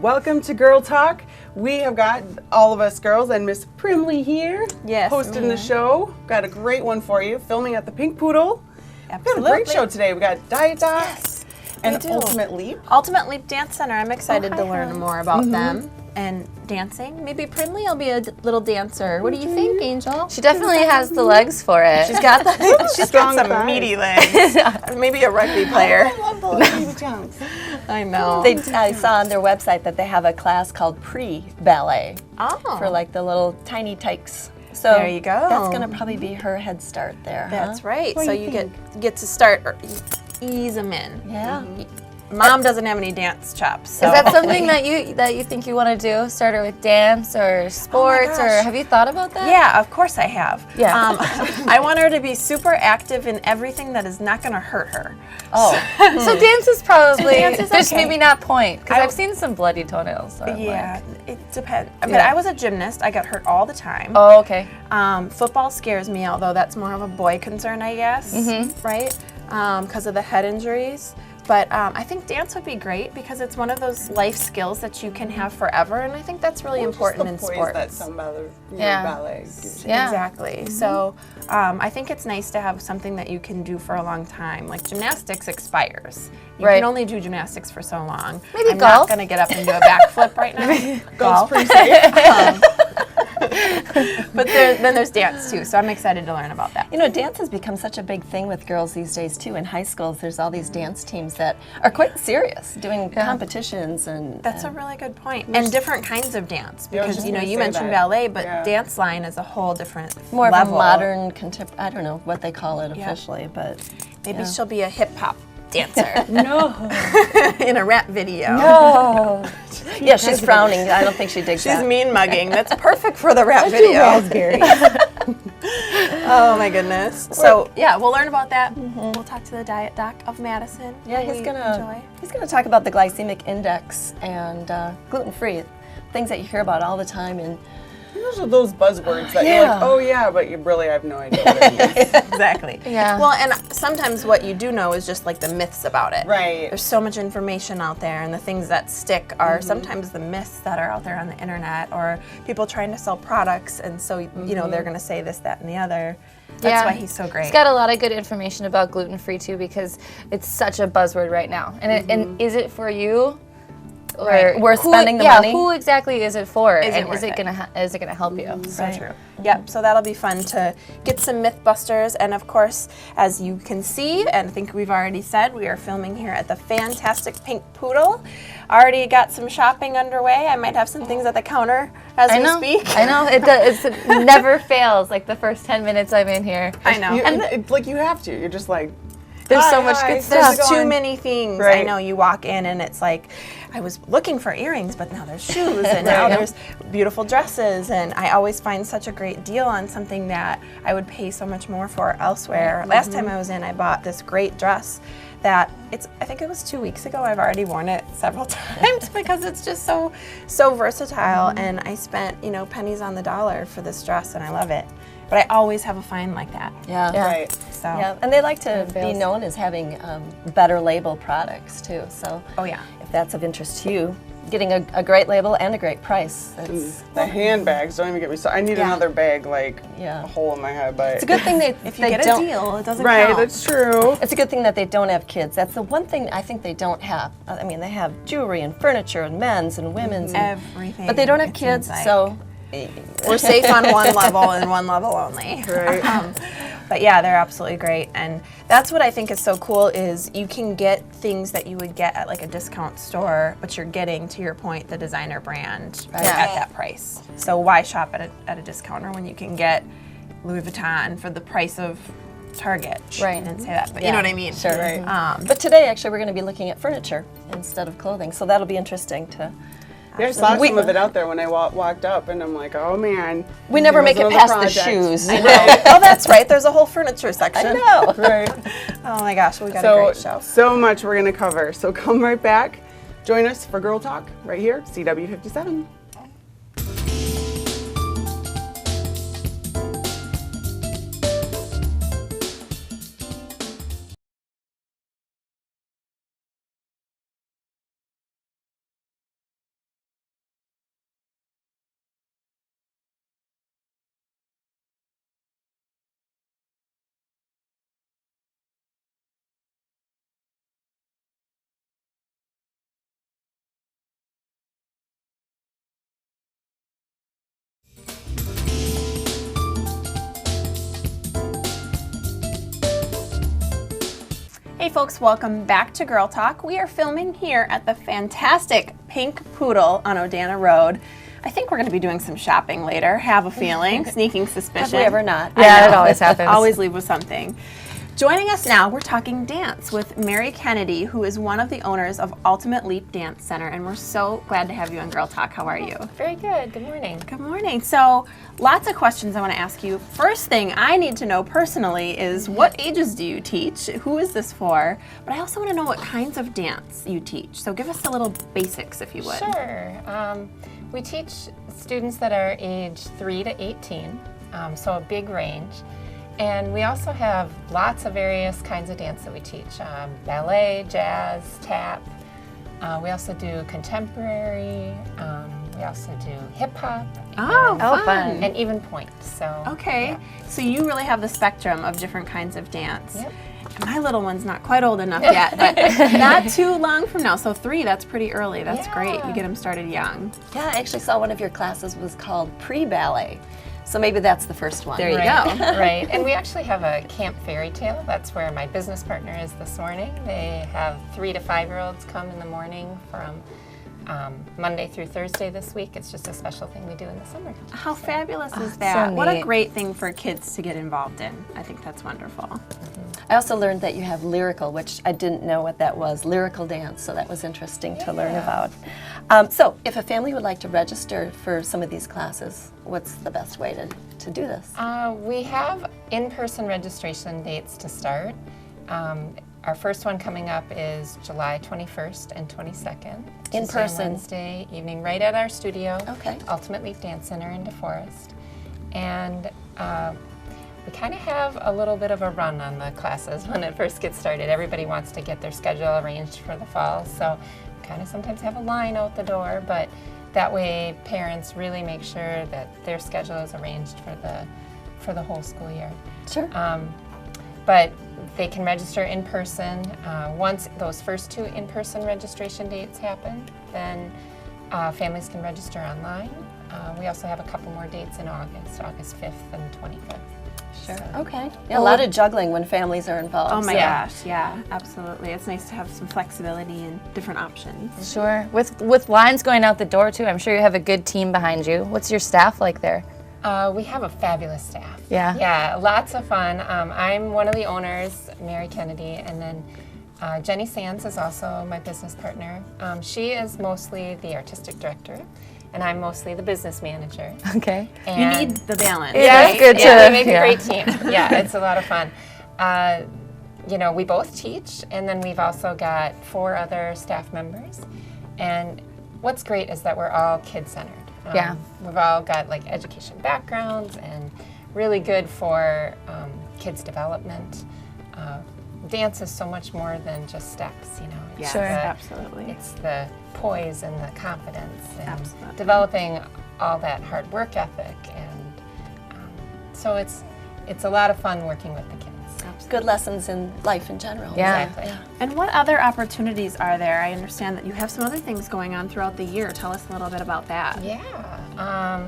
Welcome to Girl Talk. We have got all of us girls and Miss Primley here, hosting the show. Got a great one for you, filming at the Pink Poodle. Absolutely. Got a great show today. We got Diet Docs and Ultimate Leap. Ultimate Leap Dance Center. I'm excited to learn more about them and dancing. Maybe Primley will be a little dancer. What do you think, Angel? She definitely has the legs for it. She's got the, she's got some thighs. meaty legs. Maybe a rugby player. I love those baby chunks. I know. I saw on their website that they have a class called pre-ballet for like the little tiny tykes. So there you go. That's going to probably be her head start there. That's right. So you get to start ease them in. Yeah. Mom doesn't have any dance chops. So. Is that something that you think you want to do? Start her with dance or sports, or have you thought about that? Yeah, of course I have. Yeah. I want her to be super active in everything that is not going to hurt her. Oh, so dance is probably just okay. maybe not point, because I've seen some bloody toenails. So Yeah, it depends. But I was a gymnast. I got hurt all the time. Oh, okay. Football scares me, although that's more of a boy concern, I guess. Right? Because of the head injuries. But I think dance would be great because it's one of those life skills that you can have forever, and I think that's really important in sports. That some ballet gives you. Yeah. Exactly. So I think it's nice to have something that you can do for a long time. Like gymnastics expires. You can only do gymnastics for so long. Maybe I'm golf. not going to get up and do a backflip right now. Golf's pretty safe. But then there's dance too, so I'm excited to learn about that. You know, dance has become such a big thing with girls these days too. In high schools, there's all these dance teams that are quite serious, doing competitions and. That's a really good point. And different kinds of dance, because you say mentioned that. ballet, but dance line is a whole different more level. of a modern I don't know what they call it officially, but Maybe she'll be a hip hop dancer no, in a rap video. no. Yeah, she's frowning. I don't think she digs She's that. mean mugging. That's perfect for the rap video. Raspberry. Oh my goodness. So yeah, we'll learn about that. We'll talk to the diet doc of Madison. Yeah, who he's we gonna enjoy. talk about the glycemic index and gluten-free, things that you hear about all the time. And Those are those buzzwords that you're like, oh yeah, but you really have no idea what it means. Exactly. Yeah. Well, and sometimes what you do know is just like the myths about it. Right. There's so much information out there, and the things that stick are sometimes the myths that are out there on the internet, or people trying to sell products, and so you know they're going to say this, that, and the other. That's why he's so great. He's got a lot of good information about gluten-free too, because it's such a buzzword right now. And and is it for you? Or Right. Worth spending the money? Who exactly is it for? Is it and worth is it it? gonna help you? So true. Yep, so that'll be fun to get some myth busters. And of course, as you can see, and I think we've already said, we are filming here at the fantastic Pink Poodle. Already got some shopping underway. I might have some things at the counter as we speak. I know. It never fails. Like the first 10 minutes I'm in here. I know. It's like you have to. You're just like, There's so hi, much hi, good how's stuff. it There's too going? many things. I Right. know you walk in and it's like, I was looking for earrings, but now there's shoes, and now there's beautiful dresses, and I always find such a great deal on something that I would pay so much more for elsewhere. Last time I was in, I bought this great dress that I think it was 2 weeks ago. I've already worn it several times because it's just so versatile, and I spent, pennies on the dollar for this dress, and I love it. But I always have a find like that. Yeah. Right. So Yeah, and they like to be known as having better label products too. So if that's of interest to you, getting a great label and a great price. The handbags, don't even get me started. I need another bag, like a hole in my head. But It's a good thing if you get a deal, it doesn't right, count. that's true. It's a good thing that they don't have kids. That's the one thing I think they don't have. I mean, they have jewelry and furniture and men's and women's. Everything. But they don't have it kids, seems like. so We're safe on one level and one level only. Right. But yeah, they're absolutely great. And that's what I think is so cool is you can get things that you would get at like a discount store, but you're getting, to your point, the designer brand at that price. So why shop at a discounter when you can get Louis Vuitton for the price of Target? Right. I didn't say that, but you know what I mean. Sure. Right. But today, actually, we're going to be looking at furniture instead of clothing, so that'll be interesting to. Yeah, I saw some of it out there when I walked up, and I'm like, oh man. We never make it another past project. the shoes. I know. Oh, that's right. There's a whole furniture section. I know. Right. Oh my gosh, we got a great show. So much we're going to cover. So come right back. Join us for Girl Talk right here, CW57. Hey folks, welcome back to Girl Talk. We are filming here at the fantastic Pink Poodle on Odana Road. I think we're going to be doing some shopping later, have a feeling, sneaking suspicion. Have we ever not? Yeah, it always happens. Always leave with something. Joining us now, we're talking dance with Mary Kennedy, who is one of the owners of Ultimate Leap Dance Center, and we're so glad to have you on Girl Talk. How are you? Very good. Good morning. Good morning. So, lots of questions I want to ask you. First thing I need to know personally is what ages do you teach? Who is this for? But I also want to know what kinds of dance you teach. So, give us a little basics, if you would. Sure. We teach students that are age 3 to 18, so a big range. And we also have lots of various kinds of dance that we teach. Ballet, jazz, tap. We also do contemporary. We also do hip hop. Oh, fun. And even point. So okay. Yeah. So you really have the spectrum of different kinds of dance. Yep. My little one's not quite old enough yet, but not too long from now. So 3, that's pretty early. That's great. You get them started young. Yeah, I actually saw one of your classes was called pre-ballet. So maybe that's the first one. There you go. Right. And we actually have a Camp Fairy Tale. That's where my business partner is this morning. They have 3 to 5-year-olds come in the morning from Monday through Thursday this week. It's just a special thing we do in the summer. How fabulous is that? so What a neat. great thing for kids to get involved in. I think that's wonderful. I also learned that you have lyrical, which I didn't know what that was, lyrical dance, so that was interesting to learn about. So if a family would like to register for some of these classes, what's the best way to do this? We have in-person registration dates to start. Our first one coming up is July 21st and 22nd. In Tuesday and person? Wednesday evening, right at our studio. Okay. Ultimate Leap Dance Center in DeForest. And we kind of have a little bit of a run on the classes when it first gets started. Everybody wants to get their schedule arranged for the fall, so we kind of sometimes have a line out the door, but that way parents really make sure that their schedule is arranged for the whole school year. Sure. But they can register in person. Once those first 2 in-person registration dates happen, then families can register online. We also have a couple more dates in August 5th and 25th. Sure. So, Okay. Yeah, a lot of juggling when families are involved. Oh my so- gosh, yeah, absolutely. It's nice to have some flexibility and different options. Sure. With lines going out the door too, I'm sure you have a good team behind you. What's your staff like there? We have a fabulous staff. Yeah. Yeah, lots of fun. I'm one of the owners, Mary Kennedy, and then Jenny Sands is also my business partner. She is mostly the artistic director, and I'm mostly the business manager. Okay. You And need the balance. Yeah, it's good yeah, to- we make yeah. a great team. Yeah, it's a lot of fun. You know, we both teach, and then we've also got 4 other staff members. And what's great is that we're all kid-centered. Yeah. We've all got like education backgrounds and really good for kids' development. Dance is so much more than just steps, you know. Yes, Sure. absolutely. It's the poise and the confidence and Absolutely. developing all that hard work ethic, and so it's a lot of fun working with the kids. Good lessons in life in general. Yeah. Exactly. Yeah. And what other opportunities are there? I understand that you have some other things going on throughout the year. Tell us a little bit about that. Yeah.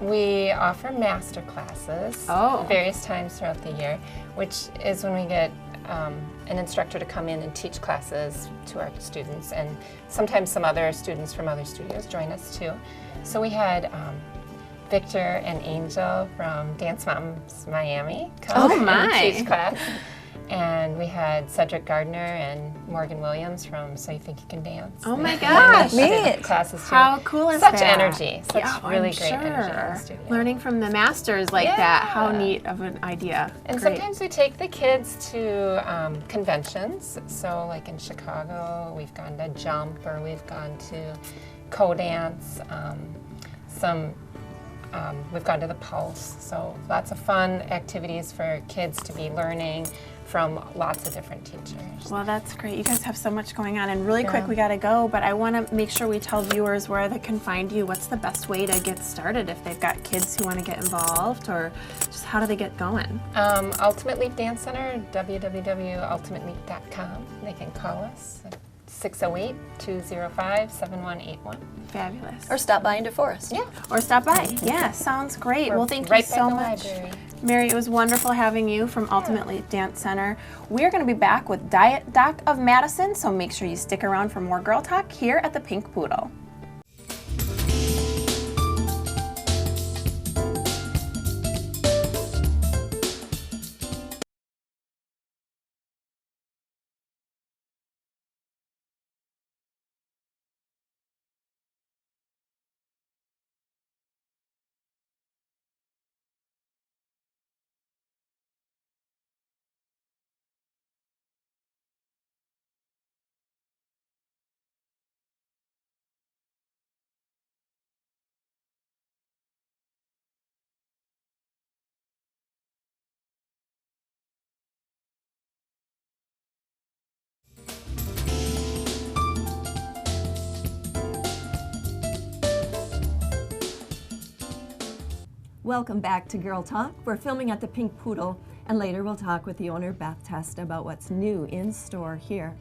We offer master classes various times throughout the year, which is when we get an instructor to come in and teach classes to our students, and sometimes some other students from other studios join us too. So we had Victor and Angel from Dance Moms Miami come and teach class. And we had Cedric Gardner and Morgan Williams from So You Think You Can Dance. Oh my gosh. They did classes too. How cool is Such that? energy. Such really I'm great energy in the sure. studio. Learning from the masters like that. How neat of an idea. And Great. sometimes we take the kids to conventions. So like in Chicago, we've gone to Jump, or we've gone to Co-Dance. We've gone to the Pulse. So lots of fun activities for kids to be learning from lots of different teachers. Well, that's great. You guys have so much going on. And really quick, we got to go, but I want to make sure we tell viewers where they can find you. What's the best way to get started if they've got kids who want to get involved, or just how do they get going? Ultimate Leap Dance Center, www.ultimateleap.com. They can call us at 608-205-7181. Fabulous. Or stop by in DeForest. Yeah. Or stop by. Yeah, sounds great. Well, thank you right by so the much. library. Mary, it was wonderful having you from Ultimate Leap Dance Center. We're going to be back with Diet Doc of Madison, so make sure you stick around for more Girl Talk here at the Pink Poodle. Welcome back to Girl Talk. We're filming at the Pink Poodle, and later we'll talk with the owner, Beth Testa, about what's new in store here.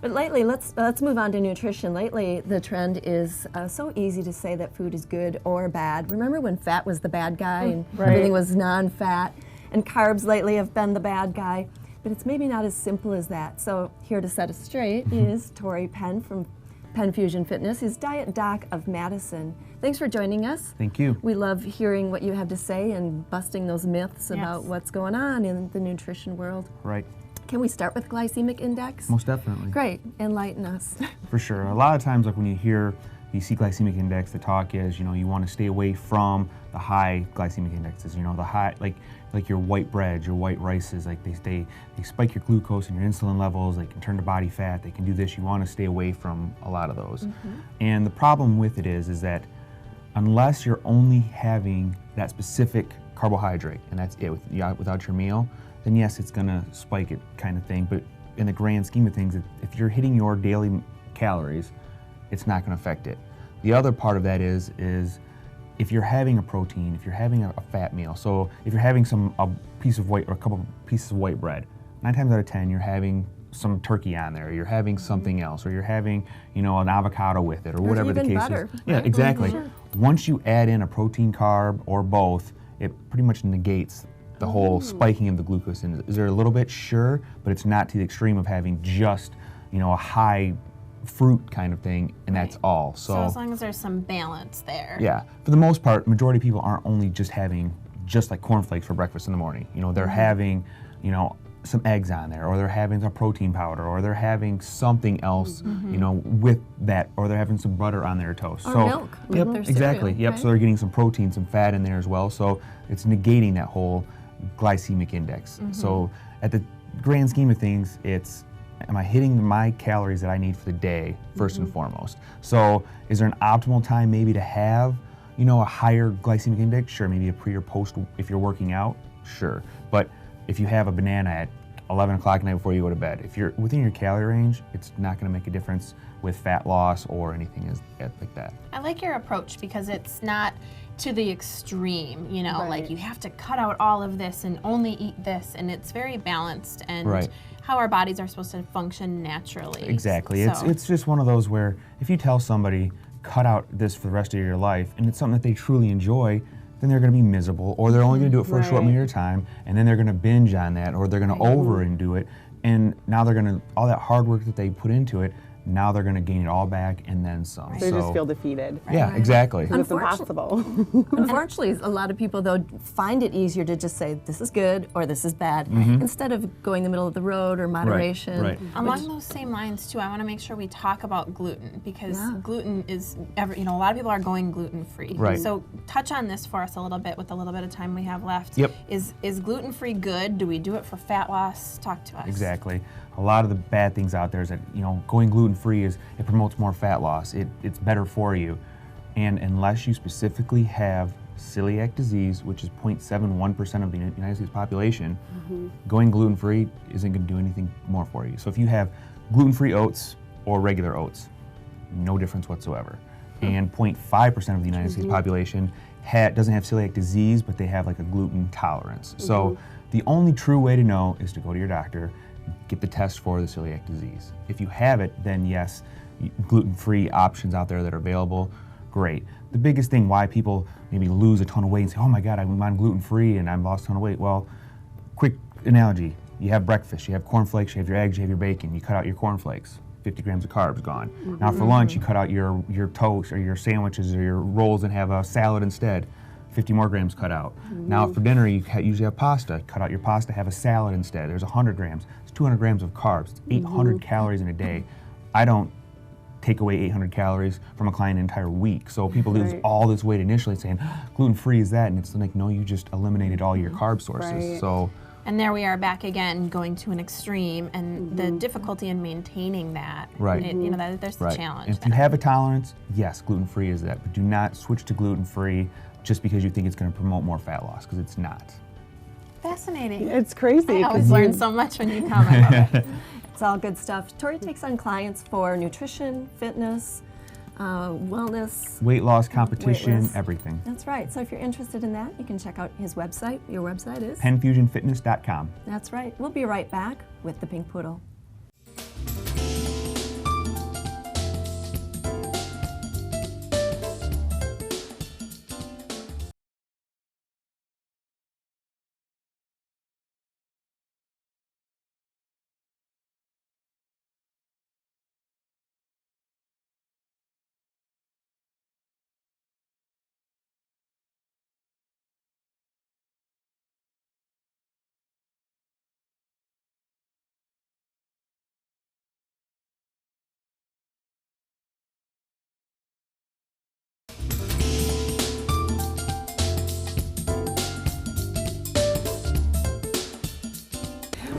But lately, let's move on to nutrition. Lately, the trend is so easy to say that food is good or bad. Remember when fat was the bad guy and everything was non-fat? And carbs lately have been the bad guy. But it's maybe not as simple as that. So here to set us straight is Tori Penn from Penn Fusion Fitness, who's Diet Doc of Madison. Thanks for joining us. Thank you. We love hearing what you have to say and busting those myths about what's going on in the nutrition world. Right. Can we start with glycemic index? Most definitely. Great. Enlighten us. For sure. A lot of times, like when you see glycemic index, the talk is, you want to stay away from the high glycemic indexes. The high, like your white breads, your white rices, like they spike your glucose and your insulin levels. They can turn to body fat. They can do this. You want to stay away from a lot of those. And the problem with it is that unless you're only having that specific carbohydrate and that's it without your meal, then yes, it's going to spike it kind of thing. But in the grand scheme of things, if you're hitting your daily calories, it's not going to affect it. The other part of that is if you're having a protein, if you're having a fat meal, so if you're having a piece of white or a couple pieces of white bread, 9 times out of 10 you're having some turkey on there, or you're having something else, or you're having, an avocado with it, or whatever the case butter, is. Yeah, exactly. Once you add in a protein, carb, or both, it pretty much negates the whole spiking of the glucose. And is there a little bit? Sure, but it's not to the extreme of having just, a high fruit kind of thing, and that's all. So as long as there's some balance there. Yeah, for the most part, majority of people aren't only just having like cornflakes for breakfast in the morning. They're having, some eggs on there, or they're having a protein powder, or they're having something else, with that, or they're having some butter on their toast. Or so, milk with Yep, their exactly. cereal, Yep. right? So they're getting some protein, some fat in there as well. So it's negating that whole glycemic index. So at the grand scheme of things, it's, am I hitting my calories that I need for the day, first and foremost? So is there an optimal time maybe to have, a higher glycemic index? Sure, maybe a pre or post if you're working out, sure. But if you have a banana at 11 o'clock at night before you go to bed, if you're within your calorie range, it's not gonna make a difference with fat loss or anything like that. I like your approach because it's not to the extreme, like you have to cut out all of this and only eat this, and it's very balanced and how our bodies are supposed to function naturally. Exactly. So. It's just one of those where if you tell somebody, cut out this for the rest of your life, and it's something that they truly enjoy, then they're going to be miserable, or they're only going to do it for a short period of time, and then they're going to binge on that, or they're going to over and do it, and now they're going to, all that hard work that they put into it, now they're going to gain it all back and then some. They So just feel defeated. yeah, exactly. It's impossible. Unfortunately, a lot of people, though, find it easier to just say, this is good or this is bad, instead of going the middle of the road or moderation. Right. Along those same lines too, I want to make sure we talk about gluten because gluten is, a lot of people are going gluten-free. Right. So touch on this for us a little bit with the little bit of time we have left. Yep. Is gluten-free good? Do we do it for fat loss? Talk to us. Exactly. A lot of the bad things out there is that, going gluten-free it promotes more fat loss. It's better for you. And unless you specifically have celiac disease, which is 0.71% of the United States population, going gluten-free isn't going to do anything more for you. So if you have gluten-free oats or regular oats, no difference whatsoever. And 0.5% of the United States population doesn't have celiac disease, but they have like a gluten tolerance. So the only true way to know is to go to your doctor, get the test for the celiac disease. If you have it, then yes, gluten-free options out there that are available, great. The biggest thing why people maybe lose a ton of weight and say, oh my God, I'm gluten-free and I've lost a ton of weight. Well, quick analogy, you have breakfast, you have cornflakes, you have your eggs, you have your bacon, you cut out your cornflakes, 50 grams of carbs gone. Now for lunch, you cut out your toast or your sandwiches or your rolls and have a salad instead. 50 more grams cut out. Now for dinner, you usually have pasta. Cut out your pasta, have a salad instead. There's 100 grams. It's 200 grams of carbs. It's 800 calories in a day. I don't take away 800 calories from a client an entire week. So people lose all this weight initially saying, gluten-free is that? And it's like, no, you just eliminated all your carb sources. So. And there we are back again, going to an extreme, and the difficulty in maintaining that. Right. There's the challenge. If you have a tolerance, yes, gluten-free is that, but do not switch to gluten-free just because you think it's going to promote more fat loss, because it's not. Fascinating. It's crazy. I always learn so much when you come. I love it. It's all good stuff. Tori takes on clients for nutrition, fitness, wellness. Weight loss, competition, loss. everything. That's right. So if you're interested in that, you can check out his website. Your website is? PenFusionFitness.com. That's right. We'll be right back with the Pink Poodle.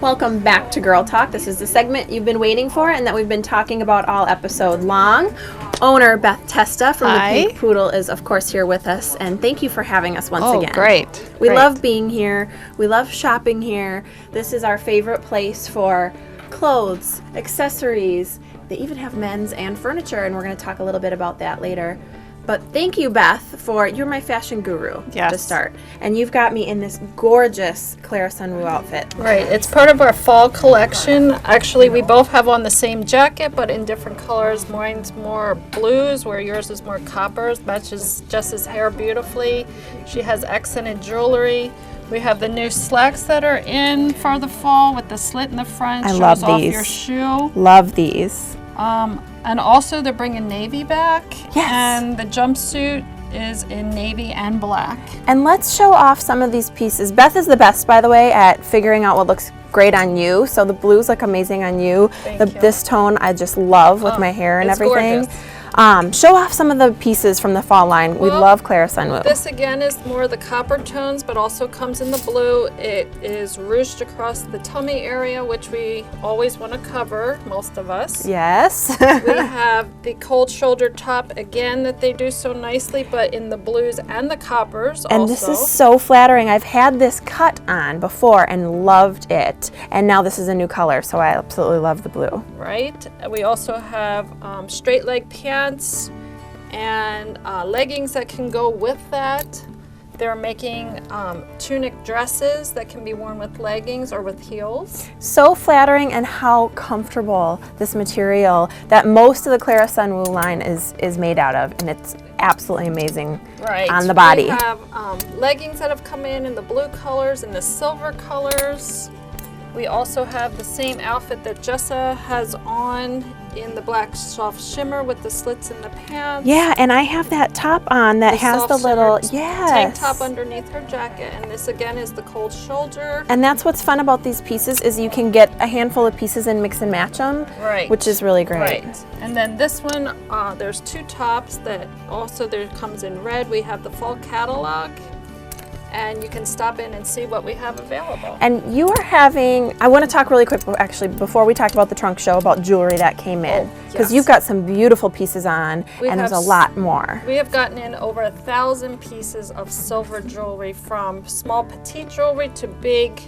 Welcome back to Girl Talk. This is the segment you've been waiting for and that we've been talking about all episode long. Owner Beth Testa from the Pink Poodle is, of course, here with us, and thank you for having us once again. Great. We love being here. We love shopping here. This is our favorite place for clothes, accessories. They even have men's and furniture, and we're going to talk a little bit about that later. But thank you, Beth, you're my fashion guru to start. And you've got me in this gorgeous Clara Sunwoo outfit. Right, it's part of our fall collection. Actually, we both have on the same jacket, but in different colors. Mine's more blues, where yours is more coppers. Matches Jess's hair beautifully. She has accented jewelry. We have the new slacks that are in for the fall with the slit in the front. I shows love off these. Your shoe. Love these. And also they're bringing navy back. Yes. And the jumpsuit is in navy and black. And let's show off some of these pieces. Beth is the best, by the way, at figuring out what looks great on you. So the blues look amazing on you. Thank you. This tone I just love with my hair and it's everything. gorgeous. Show off some of the pieces from the fall line. We love Clara Sunwoo. This again is more the copper tones, but also comes in the blue. It is ruched across the tummy area, which we always want to cover, most of us. Yes. We have the cold shoulder top again that they do so nicely, but in the blues and the coppers and also. This is so flattering. I've had this cut on before and loved it. And now this is a new color, so I absolutely love the blue. Right. We also have straight leg pants and leggings that can go with that. They're making tunic dresses that can be worn with leggings or with heels. So flattering, and how comfortable this material that most of the Clara Sunwoo line is made out of, and it's absolutely amazing on the body. We have leggings that have come in the blue colors and the silver colors. We also have the same outfit that Jessa has on in the black soft shimmer with the slits in the pants. Yeah, and I have that top on that has soft the little, shimmer yes. tank top underneath her jacket, and this again is the cold shoulder. And that's what's fun about these pieces is you can get a handful of pieces and mix and match them, Right. which is really great. Right. And then this one, there's 2 tops that also there comes in red. We have the fall catalog, and you can stop in and see what we have available. And you are having, I want to talk really quick, actually, before we talked about the trunk show, about jewelry that came in. Because yes. you've got some beautiful pieces on, We and there's a have lot more. We have gotten in over 1,000 pieces of silver jewelry, from small petite jewelry to big,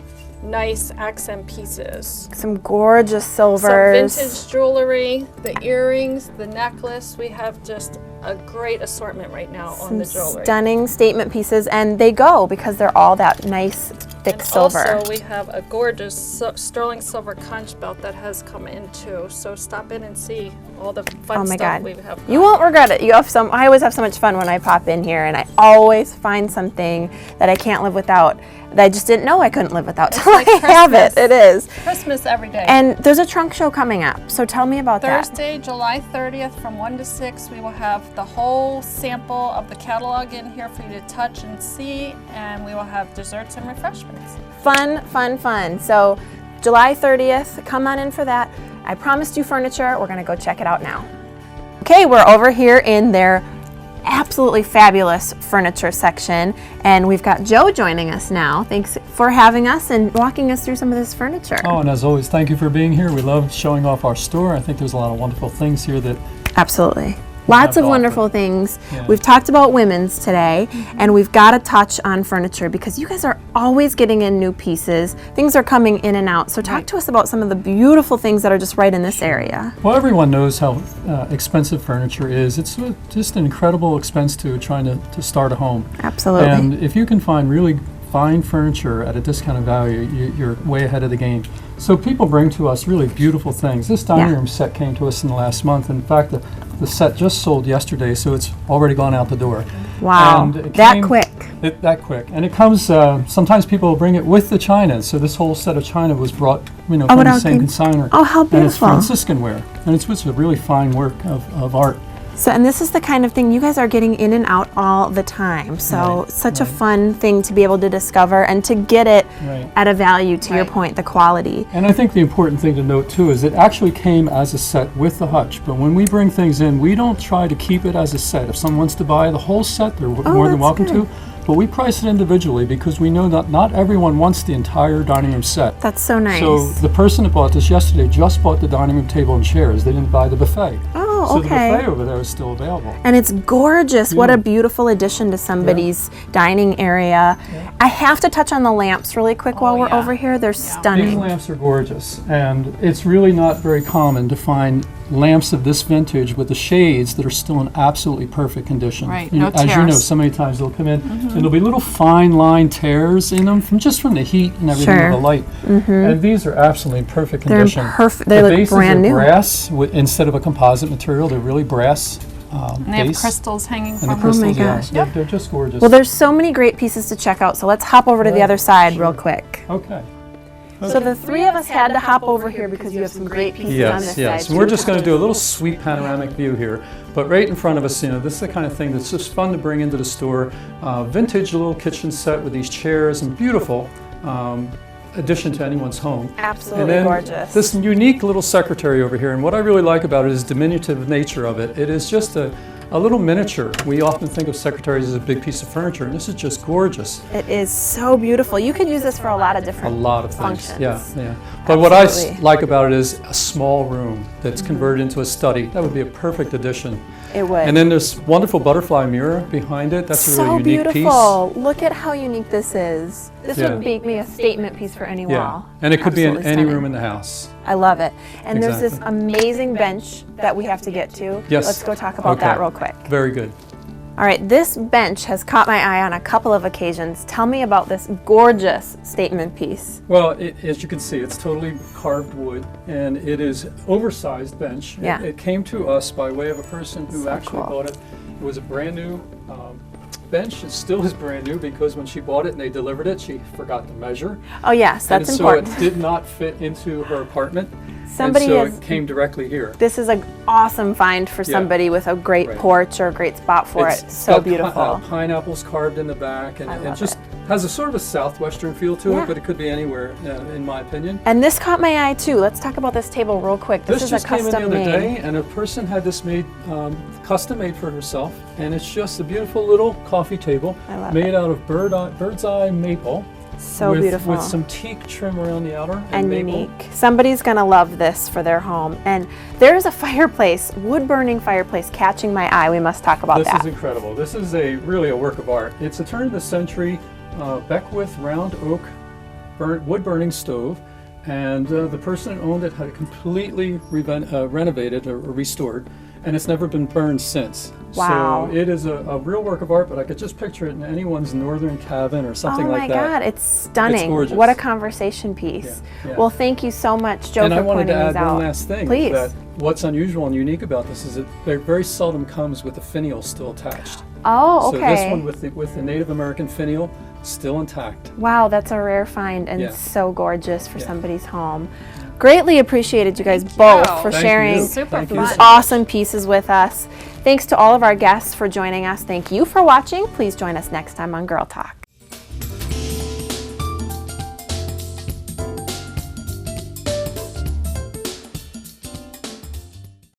nice accent pieces. Some gorgeous Some silvers. vintage jewelry, the earrings, the necklace. We have just a great assortment right now on the jewelry. Stunning statement pieces, and they go because they're all that nice, thick And silver. also, we have a gorgeous sterling silver conch belt that has come in too. So stop in and see all the fun Oh my stuff God. we have. You won't regret it. You have some. I always have so much fun when I pop in here, and I always find something that I can't live without. That I just didn't know I couldn't live without till like I have it. Christmas. It is. Christmas every day. And there's a trunk show coming up. So tell me about that. Thursday, July 30th from 1 to 6, we will have the whole sample of the catalog in here for you to touch and see, and we will have desserts and refreshments. Fun, fun, fun. So July 30th, come on in for that. I promised you furniture. We're gonna go check it out now. Okay, we're over here in their absolutely fabulous furniture section, and we've got Joe joining us now. Thanks for having us and walking us through some of this furniture. Oh, and as always, thank you for being here. We love showing off our store. I think there's a lot of wonderful things here that Absolutely. Lots of to offer. wonderful things. Yeah. We've talked about women's today, and we've got to touch on furniture because you guys are always getting in new pieces. Things are coming in and out. So talk to us about some of the beautiful things that are just right in this area. Well, everyone knows how expensive furniture is. It's just an incredible expense to trying to start a home. Absolutely. And if you can find really fine furniture at a discounted value, you're way ahead of the game. So people bring to us really beautiful things. This dining room set came to us in the last month. In fact, the set just sold yesterday, so it's already gone out the door. Wow, And it that came- quick. That quick. And it comes, sometimes people will bring it with the china. So this whole set of china was brought, from the same consignor. Oh, how And it's beautiful. Franciscan ware. And it's a really fine work of art. So, and this is the kind of thing you guys are getting in and out all the time. So, such a fun thing to be able to discover and to get it Right. at a value, to your point, the quality. And I think the important thing to note too is it actually came as a set with the hutch. But when we bring things in, we don't try to keep it as a set. If someone wants to buy the whole set, they're more than that's welcome good. to. But we price it individually because we know that not everyone wants the entire dining room set. That's so nice. So the person that bought this yesterday just bought the dining room table and chairs. They didn't buy the buffet. Oh, So okay. the buffet over there is still available. And it's gorgeous. What Yeah. a beautiful addition to somebody's dining area. I have to touch on the lamps really quick while we're over here. They're These stunning. lamps are gorgeous, and it's really not very common to find lamps of this vintage with the shades that are still in absolutely perfect condition. Right, You know, no as you know, tears. so many times they'll come in and there'll be little fine line tears in them from the heat and everything Sure. of the light. And these are absolutely in perfect They're condition. perfect. They the look bases brand are new. brass instead of a composite material. They're really brass And they have base. crystals hanging And the from them. crystals, yeah, gosh. they're just gorgeous. Well, there's so many great pieces to check out. So let's hop over to the other side real quick. Okay. So the three of us had to hop over here because you have some great pieces on this Yes. side. We're just going to do a little sweet panoramic view here. But right in front of us, this is the kind of thing that's just fun to bring into the store. Vintage little kitchen set with these chairs and beautiful addition to anyone's home. Absolutely And then gorgeous. this unique little secretary over here. And what I really like about it is the diminutive nature of it. It is just a little miniature. We often think of secretaries as a big piece of furniture, and this is just gorgeous. It is so beautiful. You could use this for a lot of A different lot of things. functions. Yeah. But what I Absolutely. like about it is a small room that's converted into a study. That would be a perfect addition. It would. And then there's wonderful butterfly mirror behind it. That's a so really unique beautiful. Look at how unique this is. This Yeah. would make me a statement piece for any piece. Yeah. wall. And it could be in Absolutely any stunning. room in the house. I love it. And there's this Exactly. amazing bench that we have to get to. Yes. Let's go talk about that Okay. real quick. Very good. All right, this bench has caught my eye on a couple of occasions. Tell me about this gorgeous statement piece. Well, as you can see, it's totally carved wood, and it is oversized bench. Yeah. It came to us by way of a person who actually cool. bought it. It was a brand new bench still is brand new because when she bought it and they delivered it, she forgot to measure. Oh yes, that's and important. So it did not fit into her apartment. Somebody and so has- it came directly here. This is an awesome find for somebody with a great Right. porch or a great spot for it. So got beautiful. Pineapples carved in the back, and I it love just has a sort of a southwestern feel to Yeah. it, but it could be anywhere, in my opinion. And this caught my eye too. Let's talk about this table real quick. This is just a came in the custom other made. day, and a person had this made, custom made for herself, and it's just a beautiful little coffee table I love made out of bird's eye maple. So with, beautiful. With some teak trim around the outer and maple. unique. Somebody's gonna love this for their home. And there's a fireplace, wood burning fireplace catching my eye. We must talk about This that. is incredible. This is really a work of art. It's a turn of the century Beckwith round oak wood burning stove, and the person who owned it had it completely renovated or restored, and it's never been burned since. Wow. So it is a real work of art, but I could just picture it in anyone's northern cabin or something like that. Oh my God, it's stunning. gorgeous. What a conversation piece. Yeah, yeah. Well, thank you so much, Joe, And for I wanted to pointing these add out. one last thing. Please. That what's unusual and unique about this is it very seldom comes with the finial still attached. Oh, okay. So this one with the Native American finial still intact. Wow, that's a rare find and Yeah. so gorgeous for Yeah. somebody's home. Greatly appreciated you guys both for Thank sharing you. Super Thank you. these fun. awesome pieces with us. Thanks to all of our guests for joining us. Thank you for watching. Please join us next time on Girl Talk.